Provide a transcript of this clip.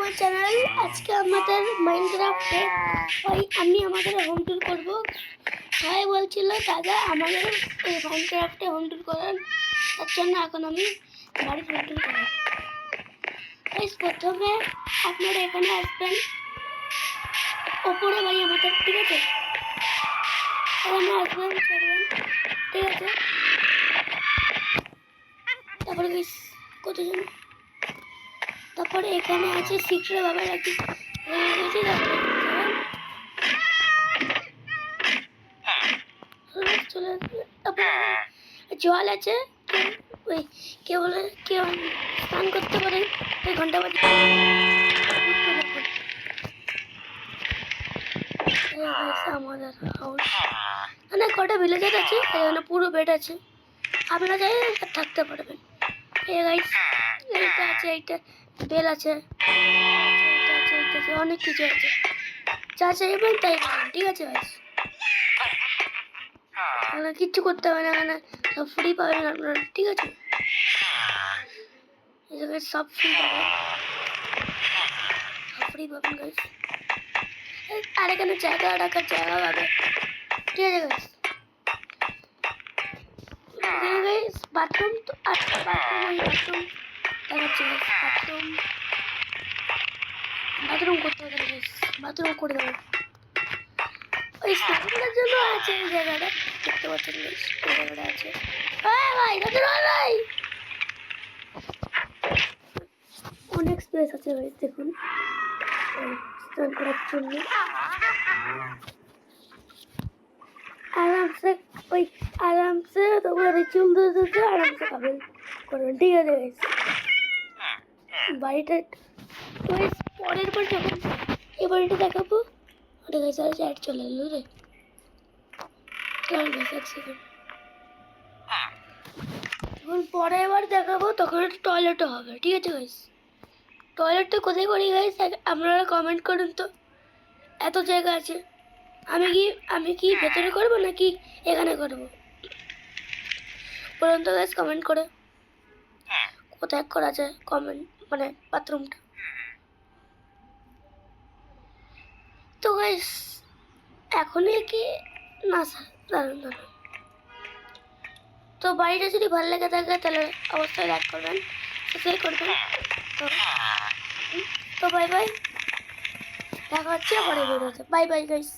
আমার চ্যানেল। আজকে আমাদের মাইনক্রাফটে আমি আমাদের হোম ট্যুর করবো। সবাই বলছিল দাদা আমাদের এই মাইনক্রাফটে হোম ট্যুর করার, তার জন্য এখন আমি বাড়ির হোম ট্যুর করব। প্রথমে আপনারা এখানে আসবেন, ওপরে বাড়ি আমাদের, ঠিক আছে? এখানে আসবেন, চলবেন, ঠিক আছে? তারপরে কতজন, তারপরে এখানে আছে সিক্রেট বাবা রাখি চলে আসবে। তারপরে জল আছে, ওই কেউ বলে কেউ স্নান করতে পারে ওই ঘন্টা বাজে। আমাদের হাউস মানে কটা ভিলেজার আছে, এখানে পুরো বেড আছে, আপনারা চাই থাকতে পারবেন। এইটা আছে, এইটা বেল আছে, অনেক কিছু আছে, যা চাইবেন তাই পাবেন, ঠিক আছে ভাই? তাহলে কিচ্ছু করতে হবে না, এখানে সব ফ্রি পাবেন আপনারা, ঠিক আছে? এই জায়গায় সব ফ্রি পাবেন, সব ফ্রি পাবেন গাইস। আর এখানে জায়গা রাখার জায়গা পাবে, ঠিক আছে গাইস? বাথরুম তো বাথরুম দেখাচ্ছি, বাথরুম করতে হবে গাইস, বাথরুম করে দেবো। ওই স্নান করার জন্য আছে এই জায়গাটা, দেখতে পাচ্ছেন গাইস, এই জায়গাটা আছে। ভাই ভাই অনেক স্পেস আছে গাইস, দেখুন স্নান করার জন্য আরামসে তোমার চুল ধুতে আরামসে খাবেন করবেন, ঠিক আছে গাইস? বাড়িটা পরের বার যখন এই বাড়িটা দেখাবো, ওটা গাইস আর চ্যাট চলে এলো রে, যখন পরের বার দেখাবো তখন একটা টয়লেটও হবে, ঠিক আছে গাইস? টয়লেটটা কোথায় করি গাইস আপনারা কমেন্ট করুন তো। এত জায়গা আছে, আমি কি ভেতরে করবো নাকি এখানে করবো বলুন তো গাইস কমেন্ট করে, কোথায় করা যায় কমেন্ট, মানে বাথরুমটা। তো গাইস এখনই কি না দাঁড়ান, তো বাড়িটা যদি ভালো লেগে থাকে তাহলে অবশ্যই লাইক করবেন, সাবস্ক্রাইব করবেন। তো বাই বাই, দেখা হচ্ছে পরে ভিডিওতে। Bye bye guys.